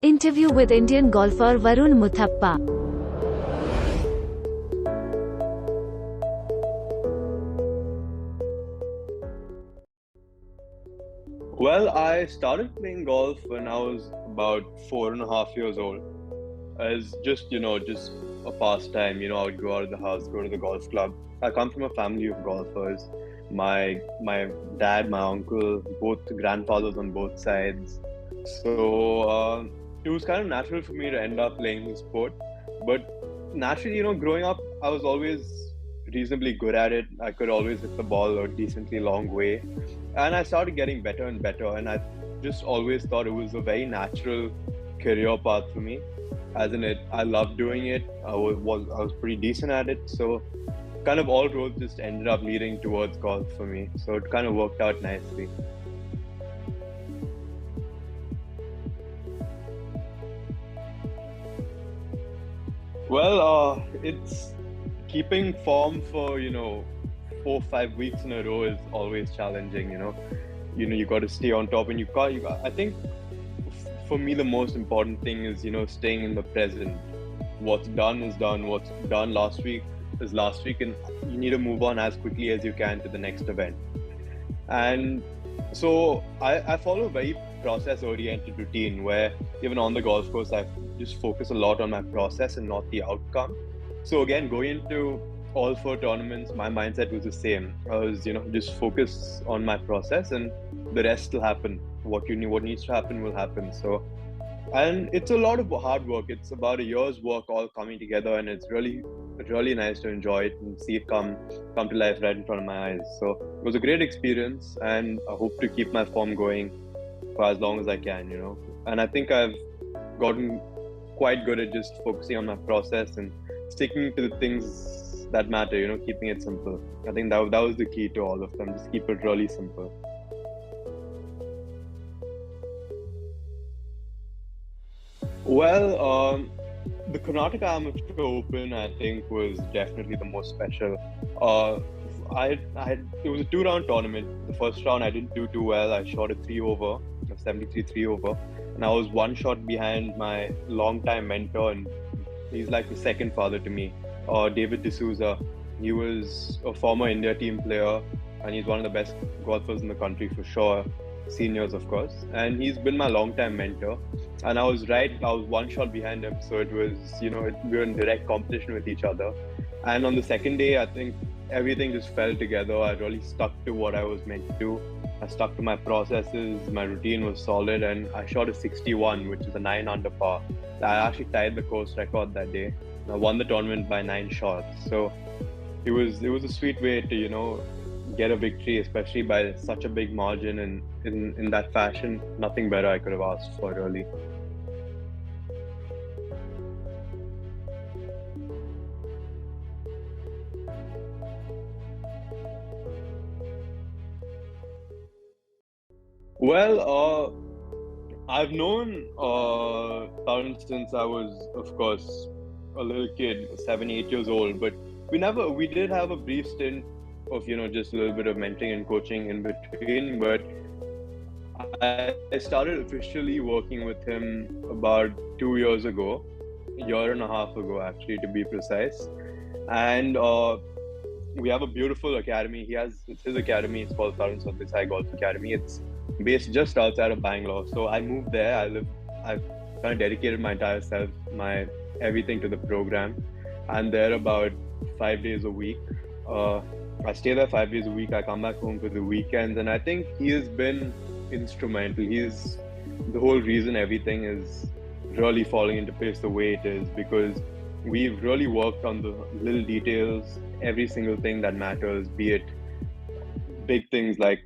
Interview with Indian golfer Varun Muthappa. Well, I started playing golf when I was about 4.5 years old. As just a pastime. I would go out of the house, go to the golf club. I come from a family of golfers. My dad, my uncle, both grandfathers on both sides. So it was kind of natural for me to end up playing the sport. But naturally, growing up, I was always reasonably good at it. I could always hit the ball a decently long way, and I started getting better and better. And I just always thought it was a very natural career path for me. As in it, I loved doing it. I was pretty decent at it. So kind of all roads just ended up leading towards golf for me. So it kind of worked out nicely. Well, it's keeping form for 4 5 weeks in a row is always challenging. You got to stay on top, and I think for me the most important thing is staying in the present. What's done is done. What's done last week is last week, and you need to move on as quickly as you can to the next event. And so I follow a very process oriented routine where even on the golf course I just focus a lot on my process and not the outcome. So again, going into all four tournaments, my mindset was the same. I was just focus on my process, and the rest will happen. What needs to happen will happen. So, and it's a lot of hard work. It's about a year's work all coming together, and it's really nice to enjoy it and see it come to life right in front of my eyes. So it was a great experience, and I hope to keep my form going for as long as I can. And I think I've gotten quite good at just focusing on my process and sticking to the things that matter, keeping it simple. I think that was the key to all of them. Just keep it really simple. Well, the Karnataka Amateur Open, I think, was definitely the most special. Uh, it was a two-round tournament. The first round, I didn't do too well. I shot a 3 over, a 73 3 over, and I was one shot behind my long-time mentor, and he's like the second father to me, David D'Souza. He was a former India team player, and he's one of the best golfers in the country for sure. Seniors, of course, and he's been my long-time mentor. And I was right; I was one shot behind him, so it was we were in direct competition with each other. And on the second day, I think everything just fell together. I really stuck to what I was meant to do. I stuck to my processes. My routine was solid, and I shot a 61, which is a 9 under par. I actually tied the course record that day. I won the tournament by 9 shots. So it was a sweet way to get a victory, especially by such a big margin, and in that fashion. Nothing better I could have asked for, really. Well, I've known Tarun since I was, of course, a little kid, 7 8 years old. But we did have a brief stint of just a little bit of mentoring and coaching in between. But I started officially working with him about 2 years ago, a year and a half ago, actually, to be precise. And we have a beautiful academy. It's his academy. It's called Sardesai Golf Academy. It's based just outside of Bangalore. So I moved there. I've kind of dedicated my entire self, my everything to the program. I'm there about 5 days a week. I stay there 5 days a week. I come back home for the weekends, and I think he has been instrumental. He's the whole reason everything is really falling into place the way it is, because we've really worked on the little details, every single thing that matters, be it big things like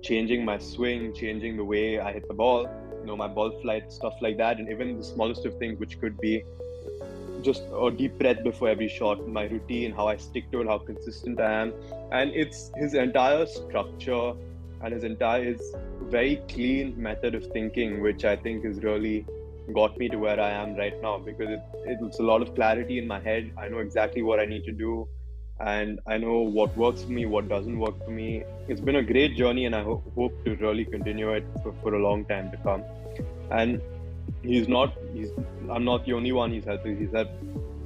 changing my swing, changing the way I hit the ball, my ball flight, stuff like that, and even the smallest of things, which could be just a deep breath before every shot, my routine, how I stick to it, how consistent I am. And it's his entire structure and his very clean method of thinking, which I think has really got me to where I am right now, because it's a lot of clarity in my head. I know exactly what I need to do, and I know what works for me, what doesn't work for me. It's been a great journey, and I hope to really continue it for a long time to come. And he's not. He's. I'm not the only one he's helped. He's helped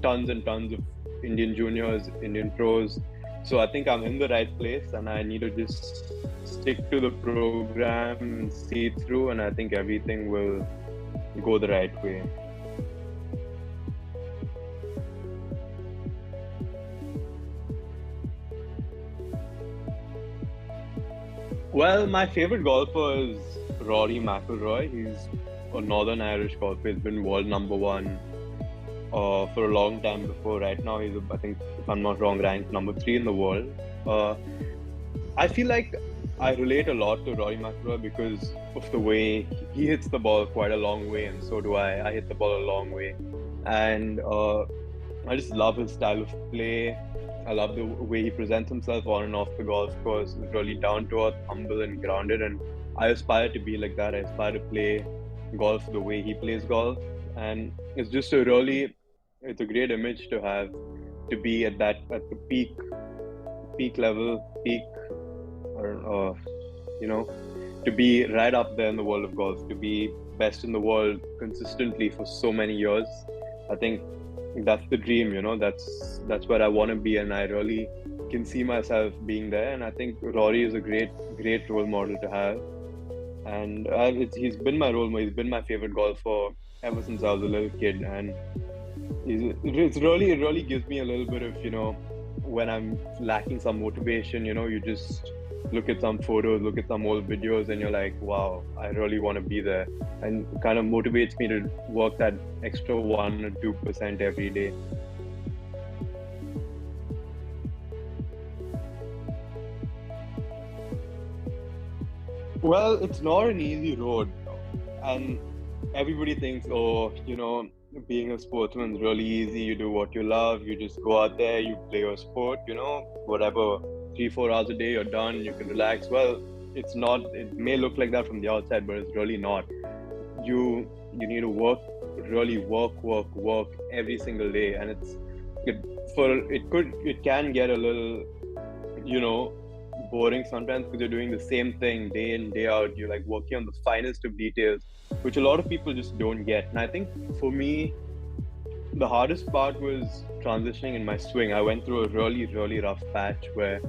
tons and tons of Indian juniors, Indian pros. So I think I'm in the right place, and I need to just stick to the program and see it through, and I think everything will go the right way. Well, my favorite golfer is Rory McIlroy. He's a Northern Irish golfer. He's been world number one for a long time before. Right now, he's, I think, if I'm not wrong, ranked number three in the world. Uh, I feel like I relate a lot to Rory McIlroy because of the way he hits the ball quite a long way, and so do I. I hit the ball a long way, and I just love his style of play. I love the way he presents himself on and off the golf course. He's really down to earth, humble, and grounded. And I aspire to be like that. I aspire to play golf the way he plays golf. And it's just it's a great image to have, to be at the peak level, or to be right up there in the world of golf, to be best in the world consistently for so many years. I think that's the dream, that's where I want to be, and I really can see myself being there. And I think Rory is a great role model to have, and he's been my role model. He's been my favorite golfer ever since I was a little kid, and it really gives me a little bit of, when I'm lacking some motivation, you just look at some photos, look at some old videos, and you're like, wow, I really want to be there. And it kind of motivates me to work that extra 1 or 2% every day. Well, it's not an easy road. And everybody thinks, oh, being a sportsman is really easy. You do what you love, you just go out there, you play your sport, whatever, 3-4 hours a day, you're done, you can relax. Well, it's not. It may look like that from the outside, but it's really not. You need to really work every single day, and it can get a little, boring sometimes, because you're doing the same thing day in, day out. You're like working on the finest of details, which a lot of people just don't get. And I think for me, the hardest part was transitioning in my swing. I went through a really rough patch where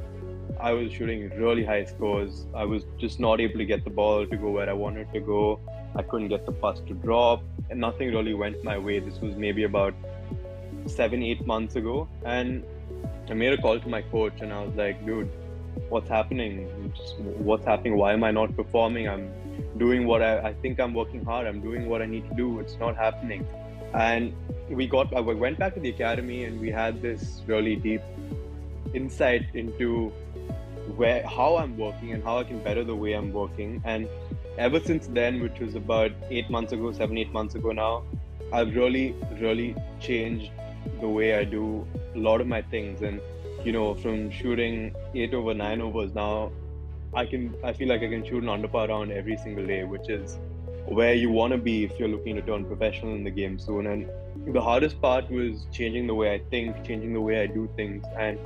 I was shooting really high scores. I was just not able to get the ball to go where I wanted to go. I couldn't get the putts to drop, and nothing really went my way. This was maybe about 7-8 months ago, and I made a call to my coach, and I was like, dude, what's happening? What's happening? Why am I not performing? I'm doing what I think I'm working hard. I'm doing what I need to do. It's not happening. And I went back to the academy, and we had this really deep insight into how I'm working and how I can better the way I'm working. And ever since then, which was about 7-8 months ago now, I've really changed the way I do a lot of my things. And from shooting 8 over 9 overs now, I feel like I can shoot an under par round every single day, which is where you want to be if you're looking to turn professional in the game soon. And the hardest part was changing the way I think, changing the way I do things. And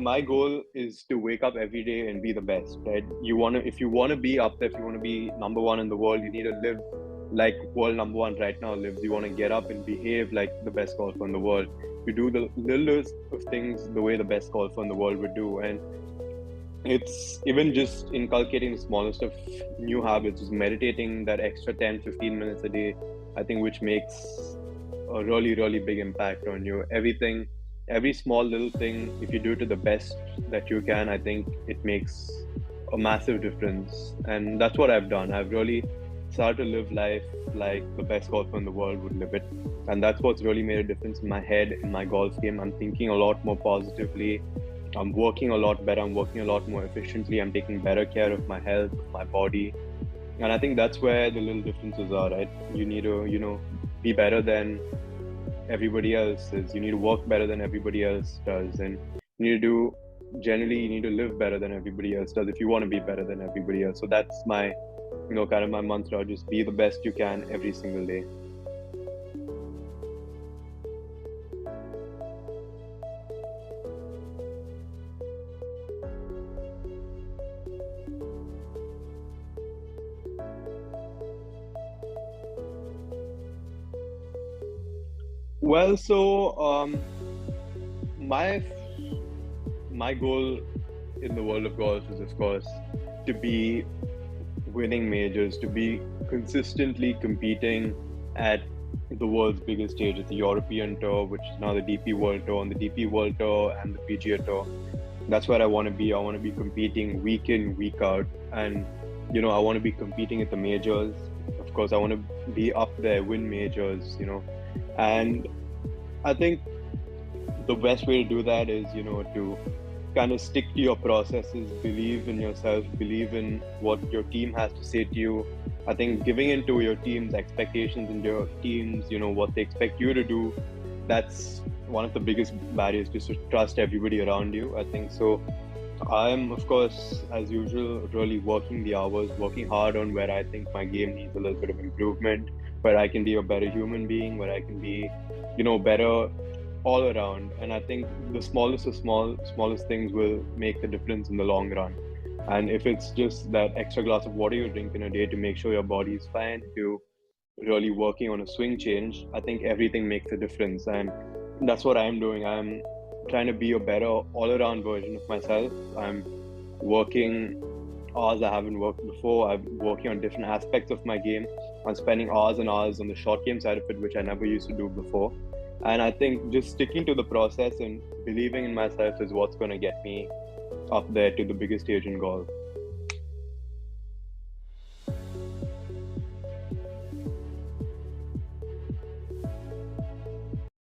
my goal is to wake up every day and be the best, right? If you want to be up there, if you want to be number one in the world, you need to live like world number one right now lives. You want to get up and behave like the best golfer in the world. You do the littlest of things the way the best golfer in the world would do. And it's even just inculcating the smallest of new habits, just meditating that extra 10-15 minutes a day, I think, which makes a really big impact on you. Every small little thing, if you do it to the best that you can, I think it makes a massive difference. And that's what I've done. I've really started to live life like the best golfer in the world would live it. And that's what's really made a difference in my head, in my golf game. I'm thinking a lot more positively. I'm working a lot better. I'm working a lot more efficiently. I'm taking better care of my health, my body. And I think that's where the little differences are, right? You need to, be better than everybody else is. You need to work better than everybody else does. And you need to live better than everybody else does if you want to be better than everybody else. So that's my, kind of my mantra. Just be the best you can every single day. Well, so my my goal in the world of golf is, of course, to be winning majors, to be consistently competing at the world's biggest stage, at the European Tour, which is now the DP World Tour, and the DP World Tour and the PGA Tour. That's where I want to be. I want to be competing week in, week out, and I want to be competing at the majors. Of course, I want to be up there, win majors. And I think the best way to do that is, to kind of stick to your processes, believe in yourself, believe in what your team has to say to you. I think giving into your team's expectations and your team's, what they expect you to do, that's one of the biggest barriers to trust everybody around you, I think. So I'm, of course, as usual, really working the hours, working hard on where I think my game needs a little bit of improvement, where I can be a better human being, where I can be, better all around. And I think the smallest things will make the difference in the long run. And if it's just that extra glass of water you drink in a day to make sure your body is fine, if you're really working on a swing change, I think everything makes a difference. And that's what I'm doing. I'm trying to be a better all-around version of myself. I'm working hours I haven't worked before. I'm working on different aspects of my game. I'm spending hours and hours on the short game side of it, which I never used to do before. And I think just sticking to the process and believing in myself is what's going to get me up there to the biggest stage in golf.